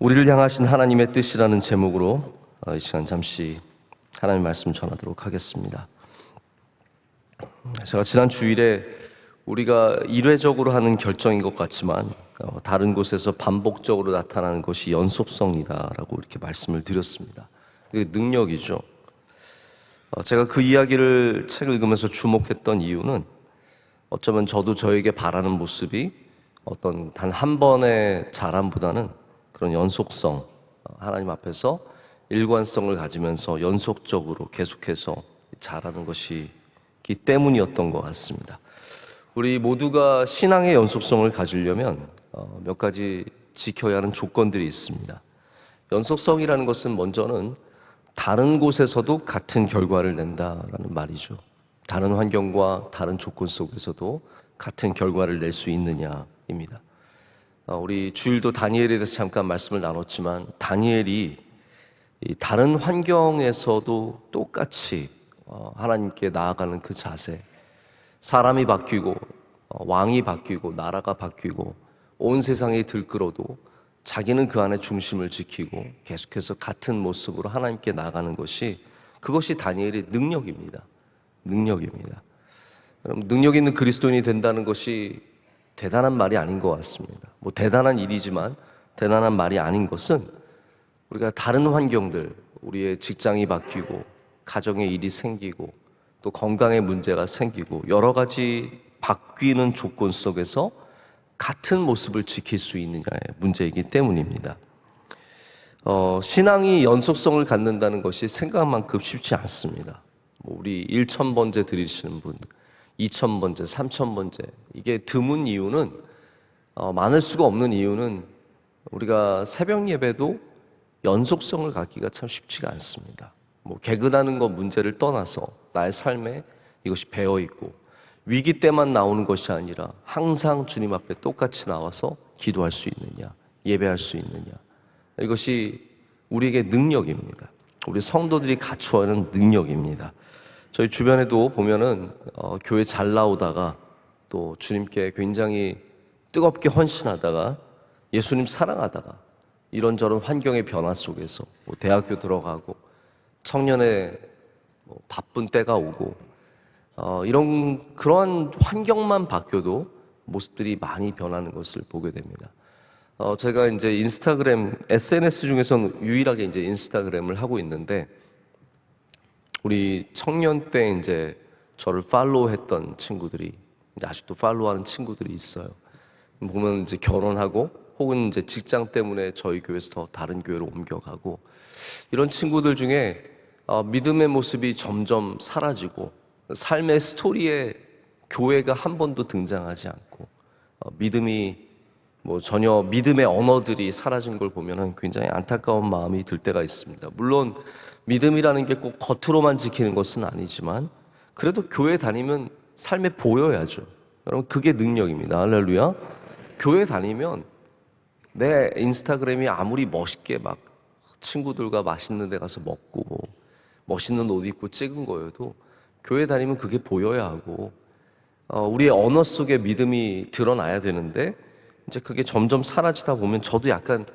우리를 향하신 하나님의 뜻이라는 제목으로 이 시간 잠시 하나님의 말씀 전하도록 하겠습니다. 제가 지난 주일에 우리가 일회적으로 하는 결정인 것 같지만 다른 곳에서 반복적으로 나타나는 것이 연속성이다라고 이렇게 말씀을 드렸습니다. 그게 능력이죠. 제가 그 이야기를 책을 읽으면서 주목했던 이유는 어쩌면 저도 저에게 바라는 모습이 어떤 단 한 번의 자람보다는 그런 연속성, 하나님 앞에서 일관성을 가지면서 연속적으로 계속해서 자라는 것이기 때문이었던 것 같습니다. 우리 모두가 신앙의 연속성을 가지려면 몇 가지 지켜야 하는 조건들이 있습니다. 연속성이라는 것은 먼저는 다른 곳에서도 같은 결과를 낸다라는 말이죠. 다른 환경과 다른 조건 속에서도 같은 결과를 낼 수 있느냐입니다. 우리 주일도 다니엘에 대해서 잠깐 말씀을 나눴지만 다니엘이 다른 환경에서도 똑같이 하나님께 나아가는 그 자세, 사람이 바뀌고 왕이 바뀌고 나라가 바뀌고 온 세상이 들끓어도 자기는 그 안에 중심을 지키고 계속해서 같은 모습으로 하나님께 나아가는 것이, 그것이 다니엘의 능력입니다. 능력입니다. 여러분, 능력 있는 그리스도인이 된다는 것이 대단한 말이 아닌 것 같습니다. 대단한 일이지만 대단한 말이 아닌 것은 우리가 다른 환경들, 우리의 직장이 바뀌고 가정의 일이 생기고 또 건강의 문제가 생기고 여러 가지 바뀌는 조건 속에서 같은 모습을 지킬 수 있느냐의 문제이기 때문입니다. 신앙이 연속성을 갖는다는 것이 생각만큼 쉽지 않습니다. 우리 1,000번째 드리시는 분, 2,000번째, 3,000번째, 이게 드문 이유는, 많을 수가 없는 이유는 우리가 새벽 예배도 연속성을 갖기가 참 쉽지가 않습니다. 개근하는 것 문제를 떠나서 나의 삶에 이것이 배어있고 위기 때만 나오는 것이 아니라 항상 주님 앞에 똑같이 나와서 기도할 수 있느냐, 예배할 수 있느냐, 이것이 우리에게 능력입니다. 우리 성도들이 갖추어야 하는 능력입니다. 저희 주변에도 보면은 교회 잘 나오다가 또 주님께 굉장히 뜨겁게 헌신하다가 예수님 사랑하다가 이런저런 환경의 변화 속에서 대학교 들어가고 청년의 바쁜 때가 오고 그러한 환경만 바뀌어도 모습들이 많이 변하는 것을 보게 됩니다. 제가 이제 인스타그램, SNS 중에서는 유일하게 이제 인스타그램을 하고 있는데, 우리 청년 때 이제 저를 팔로우했던 친구들이 이제 아직도 팔로우하는 친구들이 있어요. 보면 이제 결혼하고 혹은 이제 직장 때문에 저희 교회에서 더 다른 교회로 옮겨가고, 이런 친구들 중에 믿음의 모습이 점점 사라지고 삶의 스토리에 교회가 한 번도 등장하지 않고 믿음이 전혀 믿음의 언어들이 사라진 걸 보면 굉장히 안타까운 마음이 들 때가 있습니다. 물론 믿음이라는 게 꼭 겉으로만 지키는 것은 아니지만 그래도 교회 다니면 삶에 보여야죠. 여러분, 그게 능력입니다. 할렐루야. 교회 다니면 내 인스타그램이 아무리 멋있게 막 친구들과 맛있는 데 가서 먹고 멋있는 옷 입고 찍은 거여도 교회 다니면 그게 보여야 하고 우리의 언어 속에 믿음이 드러나야 되는데 이제 그게 점점 사라지다 보면 저도 약간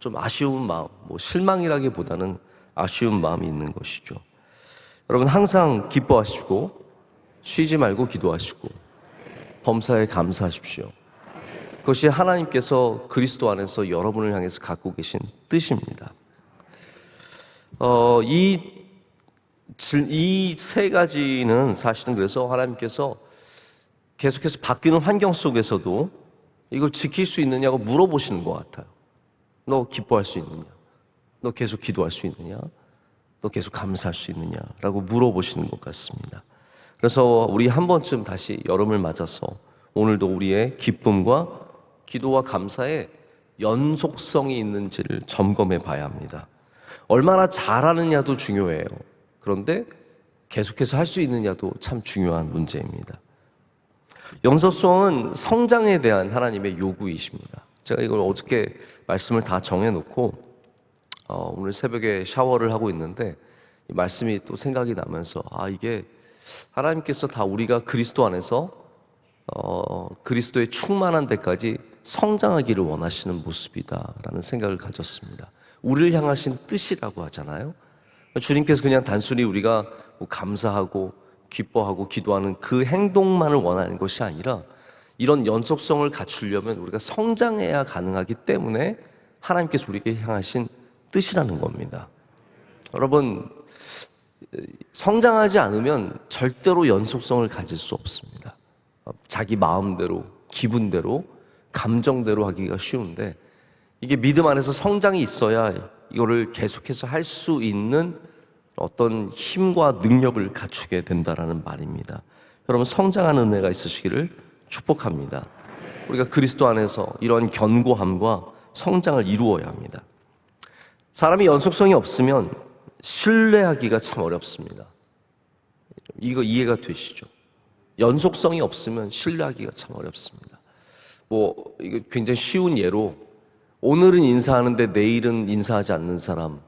좀 아쉬운 마음, 실망이라기보다는 아쉬운 마음이 있는 것이죠. 여러분, 항상 기뻐하시고 쉬지 말고 기도하시고 범사에 감사하십시오. 그것이 하나님께서 그리스도 안에서 여러분을 향해서 갖고 계신 뜻입니다. 이 세 가지는 사실은 그래서 하나님께서 계속해서 바뀌는 환경 속에서도 이걸 지킬 수 있느냐고 물어보시는 것 같아요. 너 기뻐할 수 있느냐? 너 계속 기도할 수 있느냐? 너 계속 감사할 수 있느냐? 라고 물어보시는 것 같습니다. 그래서 우리 한 번쯤 다시 여름을 맞아서 오늘도 우리의 기쁨과 기도와 감사에 연속성이 있는지를 점검해 봐야 합니다. 얼마나 잘하느냐도 중요해요. 그런데 계속해서 할 수 있느냐도 참 중요한 문제입니다. 연속성은 성장에 대한 하나님의 요구이십니다. 제가 이걸 어저께 말씀을 다 정해놓고 오늘 새벽에 샤워를 하고 있는데 이 말씀이 또 생각이 나면서 이게 하나님께서 다 우리가 그리스도 안에서 그리스도의 충만한 데까지 성장하기를 원하시는 모습이다라는 생각을 가졌습니다. 우리를 향하신 뜻이라고 하잖아요. 주님께서 그냥 단순히 우리가 감사하고 기뻐하고 기도하는 그 행동만을 원하는 것이 아니라 이런 연속성을 갖추려면 우리가 성장해야 가능하기 때문에 하나님께서 우리에게 향하신 뜻이라는 겁니다. 여러분, 성장하지 않으면 절대로 연속성을 가질 수 없습니다. 자기 마음대로, 기분대로, 감정대로 하기가 쉬운데 이게 믿음 안에서 성장이 있어야 이거를 계속해서 할 수 있는 어떤 힘과 능력을 갖추게 된다라는 말입니다. 여러분, 성장하는 은혜가 있으시기를 축복합니다. 우리가 그리스도 안에서 이런 견고함과 성장을 이루어야 합니다. 사람이 연속성이 없으면 신뢰하기가 참 어렵습니다. 이거 이해가 되시죠? 연속성이 없으면 신뢰하기가 참 어렵습니다. 이거 굉장히 쉬운 예로 오늘은 인사하는데 내일은 인사하지 않는 사람,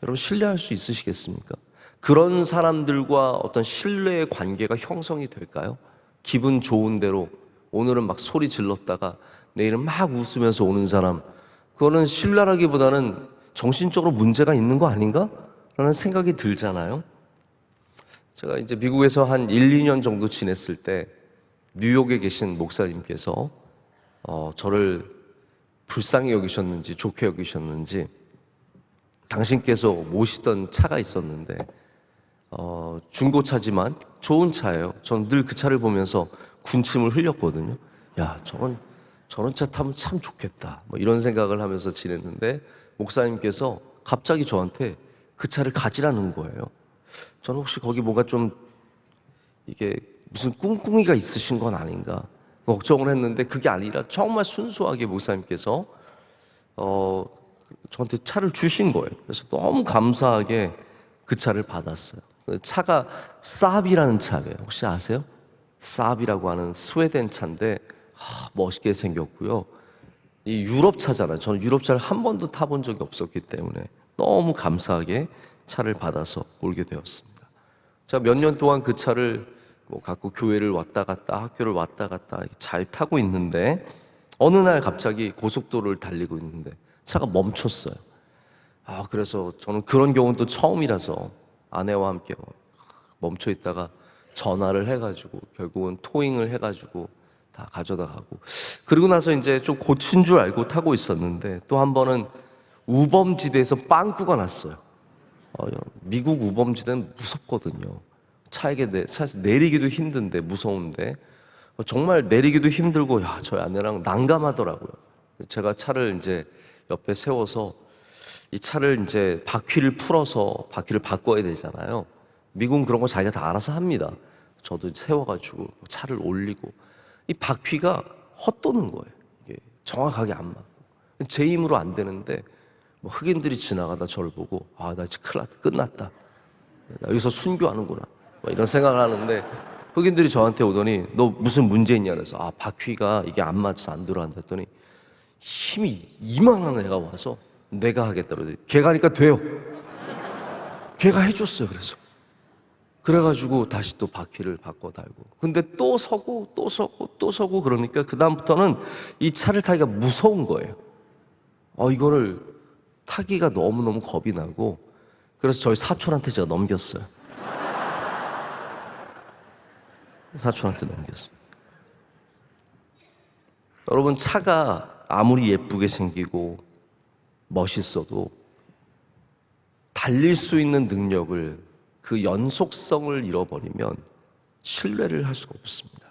여러분 신뢰할 수 있으시겠습니까? 그런 사람들과 어떤 신뢰의 관계가 형성이 될까요? 기분 좋은 대로 오늘은 막 소리 질렀다가 내일은 막 웃으면서 오는 사람, 그거는 신뢰라기보다는 정신적으로 문제가 있는 거 아닌가? 라는 생각이 들잖아요. 제가 이제 미국에서 한 1, 2년 정도 지냈을 때 뉴욕에 계신 목사님께서 저를 불쌍히 여기셨는지 좋게 여기셨는지 당신께서 모시던 차가 있었는데 중고차지만 좋은 차예요. 저는 늘 그 차를 보면서 군침을 흘렸거든요. 야, 저런 차 타면 참 좋겠다. 이런 생각을 하면서 지냈는데 목사님께서 갑자기 저한테 그 차를 가지라는 거예요. 저는 혹시 거기 뭐가 좀 이게 무슨 꿍꿍이가 있으신 건 아닌가 걱정을 했는데 그게 아니라 정말 순수하게 목사님께서 저한테 차를 주신 거예요. 그래서 너무 감사하게 그 차를 받았어요. 차가 사비라는 차예요. 혹시 아세요? 사비라고 하는 스웨덴 차인데 멋있게 생겼고요. 이 유럽 차잖아요. 저는 유럽 차를 한 번도 타본 적이 없었기 때문에 너무 감사하게 차를 받아서 몰게 되었습니다. 제가 몇 년 동안 그 차를 갖고 교회를 왔다 갔다 학교를 왔다 갔다 잘 타고 있는데 어느 날 갑자기 고속도로를 달리고 있는데 차가 멈췄어요. 그래서 저는 그런 경우는 또 처음이라서 아내와 함께 멈춰 있다가 전화를 해가지고 결국은 토잉을 해가지고 다 가져다 가고, 그리고 나서 이제 좀 고친 줄 알고 타고 있었는데 또 한 번은 우범지대에서 빵꾸가 났어요. 미국 우범지대는 무섭거든요. 차에서 내리기도 힘든데 무서운데 정말 내리기도 힘들고 저희 아내랑 난감하더라고요. 제가 차를 이제 옆에 세워서 이 차를 이제 바퀴를 풀어서 바퀴를 바꿔야 되잖아요. 미국은 그런 거 자기가 다 알아서 합니다. 저도 세워가지고 차를 올리고 이 바퀴가 헛도는 거예요. 이게 정확하게 안 맞고 제 힘으로 안 되는데 흑인들이 지나가다 저를 보고 나 이제 큰일 났다, 끝났다, 나 여기서 순교하는구나 이런 생각을 하는데 흑인들이 저한테 오더니 너 무슨 문제 있냐 그래서 바퀴가 이게 안 맞아서 안 들어간다 했더니 힘이 이만한 애가 와서 내가 하겠다 그러더니 걔가 하니까 돼요. 걔가 해줬어요. 그래가지고 다시 또 바퀴를 바꿔 달고 근데 또 서고 또 서고 또 서고 그러니까 그 다음부터는 이 차를 타기가 무서운 거예요. 이거를 타기가 너무너무 겁이 나고 그래서 저희 사촌한테 제가 넘겼어요. 사촌한테 넘겼어요. 여러분, 차가 아무리 예쁘게 생기고 멋있어도 달릴 수 있는 능력을, 그 연속성을 잃어버리면 신뢰를 할 수가 없습니다.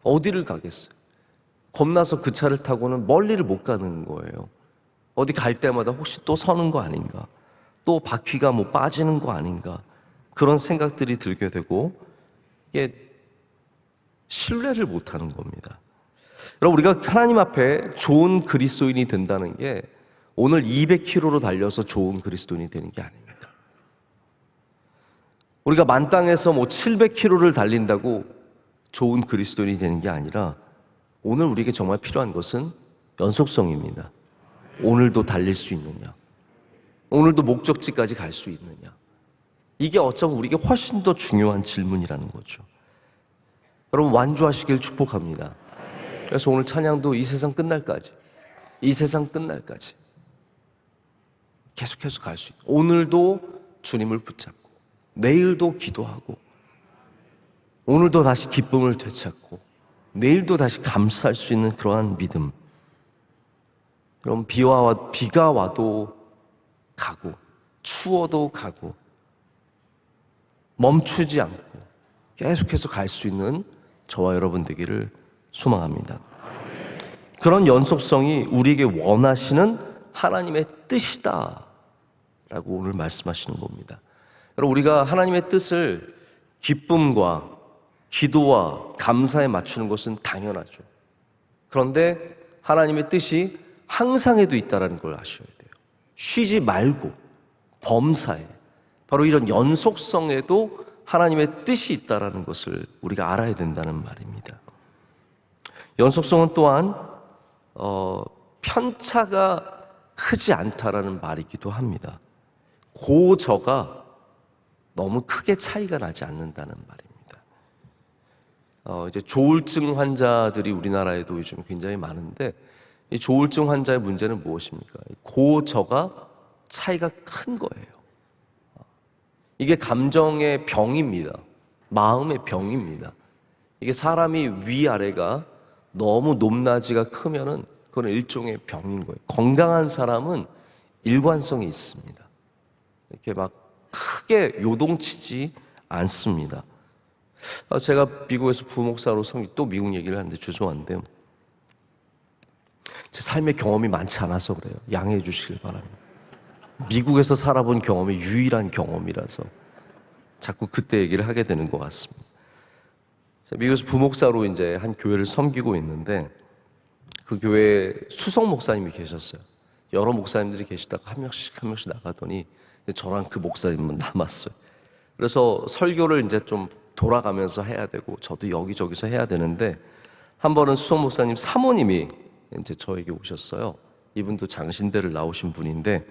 어디를 가겠어요? 겁나서 그 차를 타고는 멀리를 못 가는 거예요. 어디 갈 때마다 혹시 또 서는 거 아닌가, 또 바퀴가 빠지는 거 아닌가, 그런 생각들이 들게 되고 이게 신뢰를 못 하는 겁니다. 여러분, 우리가 하나님 앞에 좋은 그리스도인이 된다는 게 오늘 200km로 달려서 좋은 그리스도인이 되는 게 아닙니다. 우리가 만땅에서 700km를 달린다고 좋은 그리스도인이 되는 게 아니라 오늘 우리에게 정말 필요한 것은 연속성입니다. 오늘도 달릴 수 있느냐, 오늘도 목적지까지 갈 수 있느냐, 이게 어쩌면 우리에게 훨씬 더 중요한 질문이라는 거죠. 여러분, 완주하시길 축복합니다. 그래서 오늘 찬양도 이 세상 끝날까지, 이 세상 끝날까지 계속해서 갈 수 있고, 오늘도 주님을 붙잡고, 내일도 기도하고, 오늘도 다시 기쁨을 되찾고, 내일도 다시 감사할 수 있는 그러한 믿음. 그럼 비가 와도 가고, 추워도 가고, 멈추지 않고 계속해서 갈 수 있는 저와 여러분 되기를 소망합니다. 그런 연속성이 우리에게 원하시는 하나님의 뜻이다 라고 오늘 말씀하시는 겁니다. 여러분, 우리가 하나님의 뜻을 기쁨과 기도와 감사에 맞추는 것은 당연하죠. 그런데 하나님의 뜻이 항상에도 있다는 걸 아셔야 돼요. 쉬지 말고 범사에, 바로 이런 연속성에도 하나님의 뜻이 있다는 것을 우리가 알아야 된다는 말입니다. 연속성은 또한 편차가 크지 않다라는 말이기도 합니다. 고저가 너무 크게 차이가 나지 않는다는 말입니다. 이제 조울증 환자들이 우리나라에도 요즘 굉장히 많은데, 이 조울증 환자의 문제는 무엇입니까? 고저가 차이가 큰 거예요. 이게 감정의 병입니다. 마음의 병입니다. 이게 사람이 위아래가 너무 높낮이가 크면은 그건 일종의 병인 거예요. 건강한 사람은 일관성이 있습니다. 이렇게 막 크게 요동치지 않습니다. 제가 미국에서 부목사로 또 미국 얘기를 하는데 죄송한데요, 제 삶의 경험이 많지 않아서 그래요. 양해해 주시길 바랍니다. 미국에서 살아본 경험이 유일한 경험이라서 자꾸 그때 얘기를 하게 되는 것 같습니다. 미국에서 부목사로 이제 한 교회를 섬기고 있는데, 그 교회에 수석 목사님이 계셨어요. 여러 목사님들이 계시다가 한 명씩 나가더니 저랑 그 목사님은 남았어요. 그래서 설교를 이제 좀 돌아가면서 해야 되고, 저도 여기저기서 해야 되는데, 한 번은 수석 목사님 사모님이 이제 저에게 오셨어요. 이분도 장신대를 나오신 분인데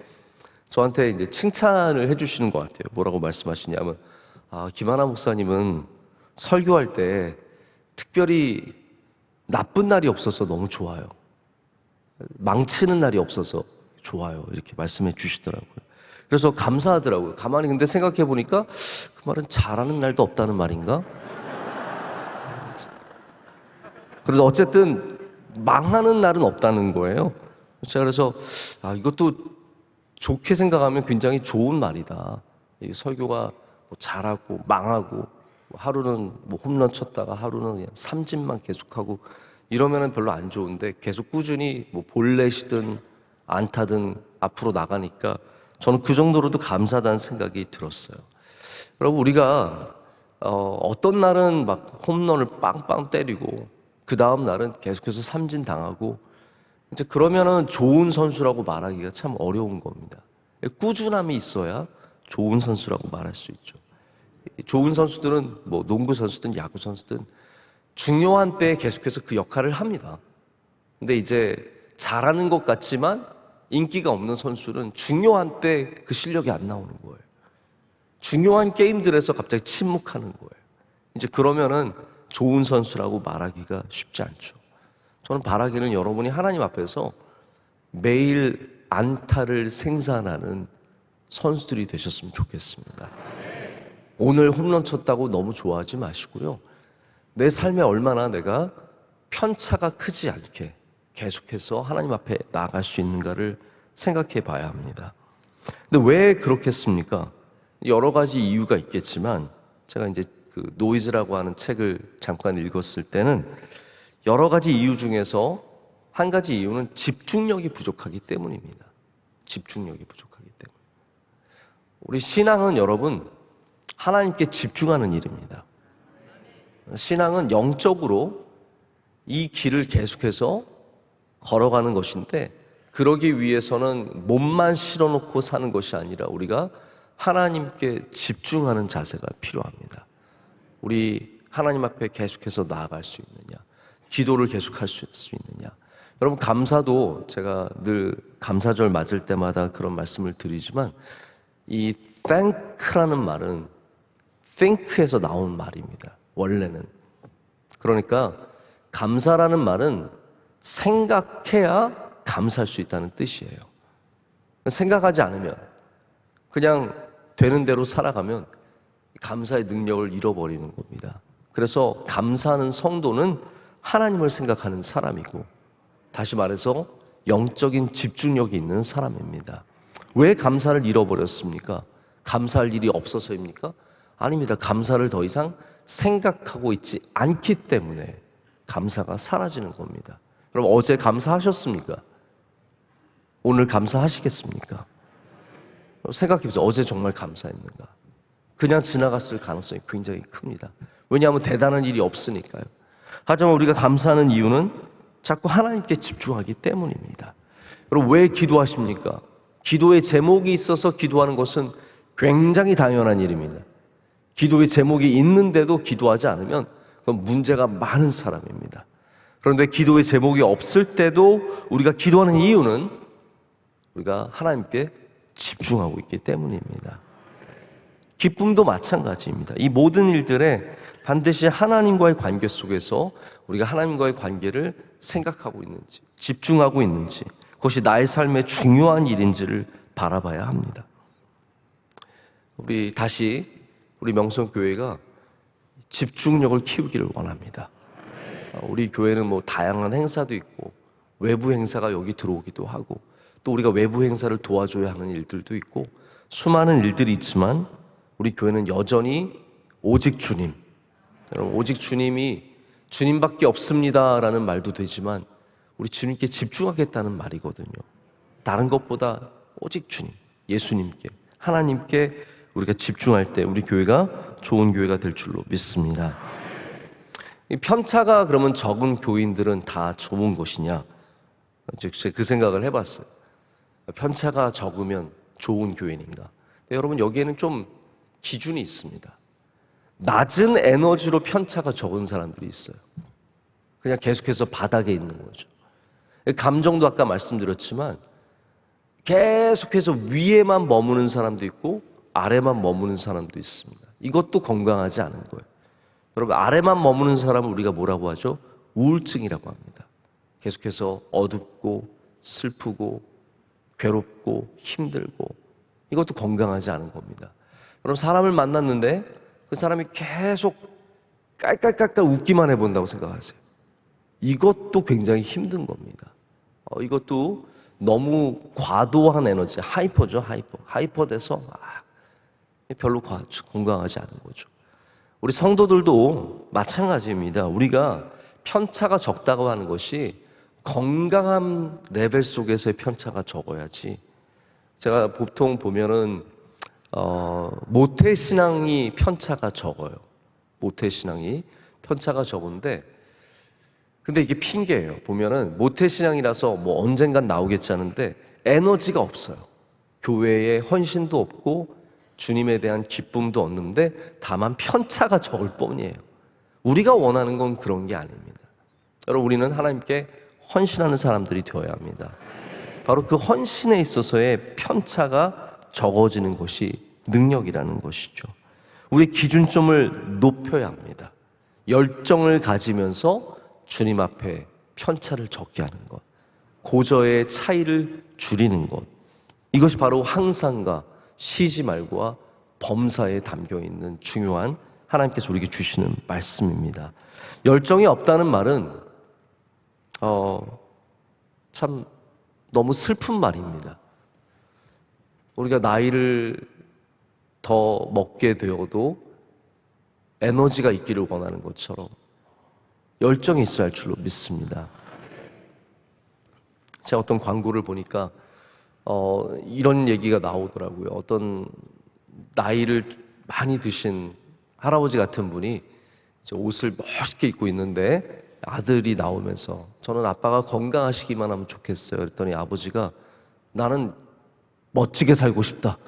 저한테 이제 칭찬을 해주시는 것 같아요. 뭐라고 말씀하시냐면, 김하나 목사님은 설교할 때 특별히 나쁜 날이 없어서 너무 좋아요. 망치는 날이 없어서 좋아요. 이렇게 말씀해 주시더라고요. 그래서 감사하더라고요. 가만히 근데 생각해 보니까 그 말은 잘하는 날도 없다는 말인가? 그래도 어쨌든 망하는 날은 없다는 거예요. 제가 그래서 이것도 좋게 생각하면 굉장히 좋은 말이다. 이 설교가 뭐 잘하고 망하고, 하루는 뭐 홈런 쳤다가 하루는 그냥 삼진만 계속하고 이러면은 별로 안 좋은데, 계속 꾸준히 뭐 볼넷이든 안타든 앞으로 나가니까 저는 그 정도로도 감사하다는 생각이 들었어요. 여러분, 우리가 어떤 날은 막 홈런을 빵빵 때리고 그 다음 날은 계속해서 삼진 당하고, 이제 그러면은 좋은 선수라고 말하기가 참 어려운 겁니다. 꾸준함이 있어야 좋은 선수라고 말할 수 있죠. 좋은 선수들은 뭐 농구 선수든 야구 선수든 중요한 때에 계속해서 그 역할을 합니다. 근데 이제 잘하는 것 같지만 인기가 없는 선수는 중요한 때 그 실력이 안 나오는 거예요. 중요한 게임들에서 갑자기 침묵하는 거예요. 이제 그러면은 좋은 선수라고 말하기가 쉽지 않죠. 저는 바라기는 여러분이 하나님 앞에서 매일 안타를 생산하는 선수들이 되셨으면 좋겠습니다. 오늘 홈런 쳤다고 너무 좋아하지 마시고요, 내 삶에 얼마나 내가 편차가 크지 않게 계속해서 하나님 앞에 나아갈 수 있는가를 생각해 봐야 합니다. 근데 왜 그렇겠습니까? 여러 가지 이유가 있겠지만, 제가 이제 그 노이즈라고 하는 책을 잠깐 읽었을 때는 여러 가지 이유 중에서 한 가지 이유는 집중력이 부족하기 때문입니다. 집중력이 부족하기 때문에. 우리 신앙은 여러분, 하나님께 집중하는 일입니다. 신앙은 영적으로 이 길을 계속해서 걸어가는 것인데, 그러기 위해서는 몸만 실어놓고 사는 것이 아니라 우리가 하나님께 집중하는 자세가 필요합니다. 우리 하나님 앞에 계속해서 나아갈 수 있느냐, 기도를 계속할 수 있느냐. 여러분, 감사도 제가 늘 감사절 맞을 때마다 그런 말씀을 드리지만, 이 thank라는 말은 think에서 나온 말입니다. 원래는. 그러니까 감사라는 말은 생각해야 감사할 수 있다는 뜻이에요. 생각하지 않으면, 그냥 되는 대로 살아가면 감사의 능력을 잃어버리는 겁니다. 그래서 감사하는 성도는 하나님을 생각하는 사람이고, 다시 말해서 영적인 집중력이 있는 사람입니다. 왜 감사를 잃어버렸습니까? 감사할 일이 없어서입니까? 아닙니다. 감사를 더 이상 생각하고 있지 않기 때문에 감사가 사라지는 겁니다. 그럼 어제 감사하셨습니까? 오늘 감사하시겠습니까? 생각해보세요. 어제 정말 감사했는가? 그냥 지나갔을 가능성이 굉장히 큽니다. 왜냐하면 대단한 일이 없으니까요. 하지만 우리가 감사하는 이유는 자꾸 하나님께 집중하기 때문입니다. 여러분, 왜 기도하십니까? 기도의 제목이 있어서 기도하는 것은 굉장히 당연한 일입니다. 기도의 제목이 있는데도 기도하지 않으면 그건 문제가 많은 사람입니다. 그런데 기도의 제목이 없을 때도 우리가 기도하는 이유는 우리가 하나님께 집중하고 있기 때문입니다. 기쁨도 마찬가지입니다. 이 모든 일들에 반드시 하나님과의 관계 속에서 우리가 하나님과의 관계를 생각하고 있는지, 집중하고 있는지, 그것이 나의 삶의 중요한 일인지를 바라봐야 합니다. 우리 명성교회가 집중력을 키우기를 원합니다. 우리 교회는 다양한 행사도 있고 외부 행사가 여기 들어오기도 하고, 또 우리가 외부 행사를 도와줘야 하는 일들도 있고, 수많은 일들이 있지만 우리 교회는 여전히 오직 주님, 여러분, 오직 주님이 주님밖에 없습니다라는 말도 되지만 우리 주님께 집중하겠다는 말이거든요. 다른 것보다 오직 주님, 예수님께, 하나님께 우리가 집중할 때 우리 교회가 좋은 교회가 될 줄로 믿습니다. 이 편차가 그러면 적은 교인들은 다 좋은 것이냐? 제가 그 생각을 해봤어요. 편차가 적으면 좋은 교인인가? 여러분, 여기에는 좀 기준이 있습니다. 낮은 에너지로 편차가 적은 사람들이 있어요. 그냥 계속해서 바닥에 있는 거죠. 감정도 아까 말씀드렸지만 계속해서 위에만 머무는 사람도 있고 아래만 머무는 사람도 있습니다. 이것도 건강하지 않은 거예요. 여러분, 아래만 머무는 사람을 우리가 뭐라고 하죠? 우울증이라고 합니다. 계속해서 어둡고 슬프고 괴롭고 힘들고, 이것도 건강하지 않은 겁니다. 여러분, 사람을 만났는데 그 사람이 계속 깔깔깔깔 웃기만 해본다고 생각하세요. 이것도 굉장히 힘든 겁니다. 이것도 너무 과도한 에너지, 하이퍼죠, 하이퍼 돼서 별로 건강하지 않은 거죠. 우리 성도들도 마찬가지입니다. 우리가 편차가 적다고 하는 것이 건강한 레벨 속에서의 편차가 적어야지. 제가 보통 보면은 모태신앙이 편차가 적어요. 모태신앙이 편차가 적은데, 근데 이게 핑계예요. 보면은 모태신앙이라서 언젠간 나오겠지 하는데 에너지가 없어요. 교회에 헌신도 없고 주님에 대한 기쁨도 없는데 다만 편차가 적을 뿐이에요. 우리가 원하는 건 그런 게 아닙니다. 여러분, 우리는 하나님께 헌신하는 사람들이 되어야 합니다. 바로 그 헌신에 있어서의 편차가 적어지는 것이 능력이라는 것이죠. 우리의 기준점을 높여야 합니다. 열정을 가지면서 주님 앞에 편차를 적게 하는 것, 고저의 차이를 줄이는 것, 이것이 바로 항상과 쉬지 말고와 범사에 담겨있는 중요한 하나님께서 우리에게 주시는 말씀입니다. 열정이 없다는 말은 참 너무 슬픈 말입니다. 우리가 나이를 더 먹게 되어도 에너지가 있기를 원하는 것처럼 열정이 있어야 할 줄로 믿습니다. 제가 어떤 광고를 보니까 이런 얘기가 나오더라고요. 어떤 나이를 많이 드신 할아버지 같은 분이 옷을 멋있게 입고 있는데 아들이 나오면서 저는 아빠가 건강하시기만 하면 좋겠어요. 그랬더니 아버지가 나는 멋지게 살고 싶다.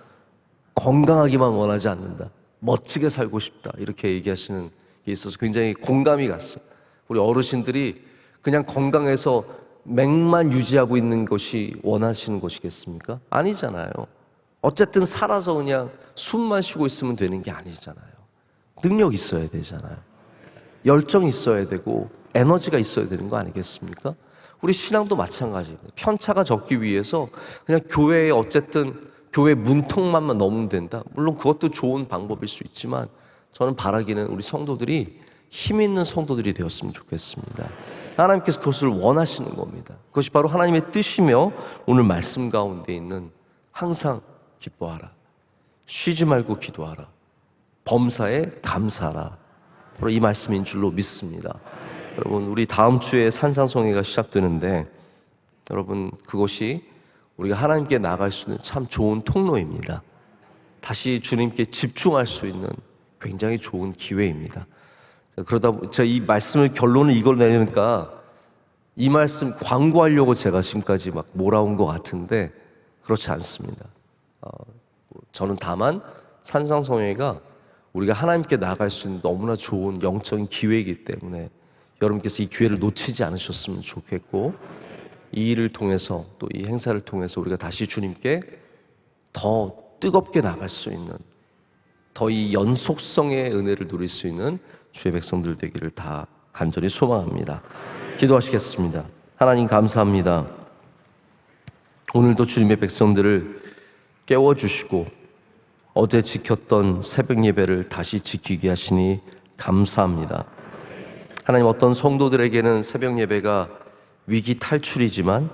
건강하기만 원하지 않는다. 멋지게 살고 싶다. 이렇게 얘기하시는 게 있어서 굉장히 공감이 갔어요. 우리 어르신들이 그냥 건강해서 맥만 유지하고 있는 것이 원하시는 것이겠습니까? 아니잖아요. 어쨌든 살아서 그냥 숨만 쉬고 있으면 되는 게 아니잖아요. 능력 있어야 되잖아요. 열정이 있어야 되고 에너지가 있어야 되는 거 아니겠습니까? 우리 신앙도 마찬가지예요. 편차가 적기 위해서 그냥 교회에 어쨌든 교회 문턱만 넘으면 된다. 물론 그것도 좋은 방법일 수 있지만 저는 바라기는 우리 성도들이 힘 있는 성도들이 되었으면 좋겠습니다. 하나님께서 그것을 원하시는 겁니다. 그것이 바로 하나님의 뜻이며 오늘 말씀 가운데 있는 항상 기뻐하라, 쉬지 말고 기도하라, 범사에 감사하라, 바로 이 말씀인 줄로 믿습니다. 여러분, 우리 다음 주에 산상송회가 시작되는데 여러분, 그것이 우리가 하나님께 나갈 수 있는 참 좋은 통로입니다. 다시 주님께 집중할 수 있는 굉장히 좋은 기회입니다. 그러다 제가 이 말씀을 결론을 이걸 내니까 이 말씀 광고하려고 제가 지금까지 막 몰아온 것 같은데 그렇지 않습니다. 저는 다만 산상송회가 우리가 하나님께 나갈 수 있는 너무나 좋은 영적인 기회이기 때문에 여러분께서 이 기회를 놓치지 않으셨으면 좋겠고, 이 일을 통해서 또 이 행사를 통해서 우리가 다시 주님께 더 뜨겁게 나갈 수 있는, 더 이 연속성의 은혜를 누릴 수 있는 주의 백성들 되기를 다 간절히 소망합니다. 기도하시겠습니다. 하나님 감사합니다. 오늘도 주님의 백성들을 깨워주시고 어제 지켰던 새벽 예배를 다시 지키게 하시니 감사합니다. 하나님, 어떤 성도들에게는 새벽 예배가 위기 탈출이지만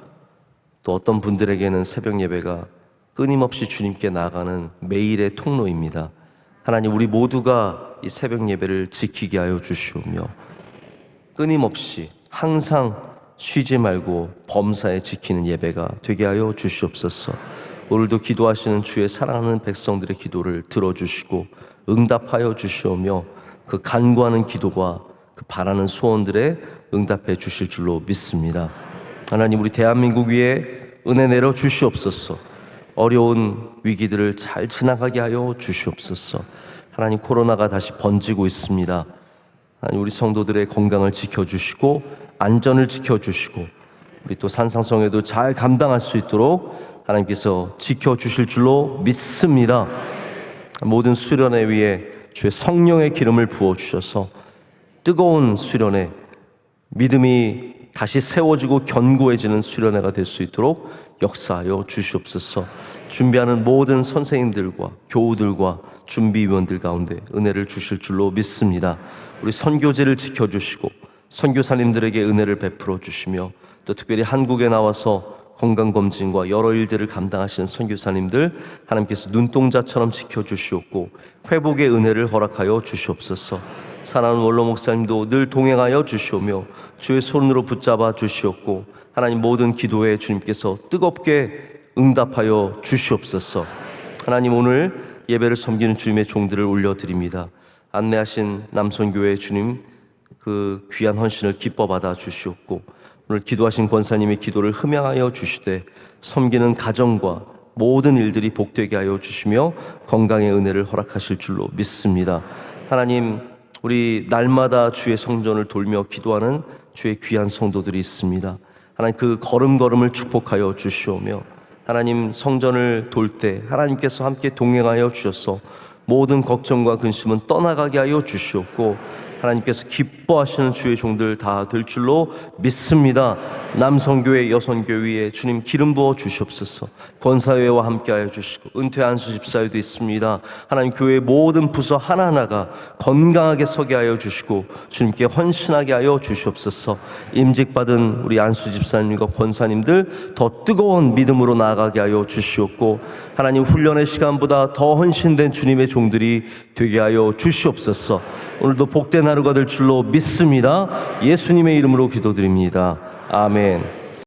또 어떤 분들에게는 새벽 예배가 끊임없이 주님께 나아가는 매일의 통로입니다. 하나님, 우리 모두가 이 새벽 예배를 지키게 하여 주시오며 끊임없이 항상 쉬지 말고 범사에 지키는 예배가 되게 하여 주시옵소서. 오늘도 기도하시는 주의 사랑하는 백성들의 기도를 들어주시고 응답하여 주시오며 그 간구하는 기도와 그 바라는 소원들에 응답해 주실 줄로 믿습니다. 하나님, 우리 대한민국 위에 은혜 내려 주시옵소서. 어려운 위기들을 잘 지나가게 하여 주시옵소서. 하나님, 코로나가 다시 번지고 있습니다. 하나님, 우리 성도들의 건강을 지켜주시고 안전을 지켜주시고 우리 또 산상송회도 잘 감당할 수 있도록 하나님께서 지켜주실 줄로 믿습니다. 모든 수련회 위에 주의 성령의 기름을 부어주셔서 뜨거운 수련회, 믿음이 다시 세워지고 견고해지는 수련회가 될 수 있도록 역사하여 주시옵소서. 준비하는 모든 선생님들과 교우들과 준비위원들 가운데 은혜를 주실 줄로 믿습니다. 우리 선교제를 지켜주시고 선교사님들에게 은혜를 베풀어 주시며 또 특별히 한국에 나와서 건강검진과 여러 일들을 감당하시는 선교사님들 하나님께서 눈동자처럼 지켜주시옵고 회복의 은혜를 허락하여 주시옵소서. 사랑하는 원로 목사님도 늘 동행하여 주시오며 주의 손으로 붙잡아 주시옵고 하나님, 모든 기도에 주님께서 뜨겁게 응답하여 주시옵소서. 하나님, 오늘 예배를 섬기는 주님의 종들을 올려드립니다. 안내하신 남선교회 주님 그 귀한 헌신을 기뻐 받아 주시옵고 오늘 기도하신 권사님의 기도를 흠양하여 주시되 섬기는 가정과 모든 일들이 복되게 하여 주시며 건강의 은혜를 허락하실 줄로 믿습니다. 하나님, 우리 날마다 주의 성전을 돌며 기도하는 주의 귀한 성도들이 있습니다. 하나님, 그 걸음걸음을 축복하여 주시오며 하나님, 성전을 돌 때 하나님께서 함께 동행하여 주셔서 모든 걱정과 근심은 떠나가게 하여 주시옵고 하나님께서 기뻐하시는 주의 종들 다 될 줄로 믿습니다. 남성교회, 여성교회에 주님 기름 부어 주시옵소서. 권사회와 함께하여 주시고 은퇴 안수 집사회도 있습니다. 하나님, 교회 모든 부서 하나하나가 건강하게 서게 하여 주시고 주님께 헌신하게 하여 주시옵소서. 임직받은 우리 안수 집사님과 권사님들 더 뜨거운 믿음으로 나아가게 하여 주시옵고 하나님, 훈련의 시간보다 더 헌신된 주님의 종들이 되게 하여 주시옵소서. 오늘도 복된 하루가 될 줄로 믿습니다. 예수님의 이름으로 기도드립니다. 아멘.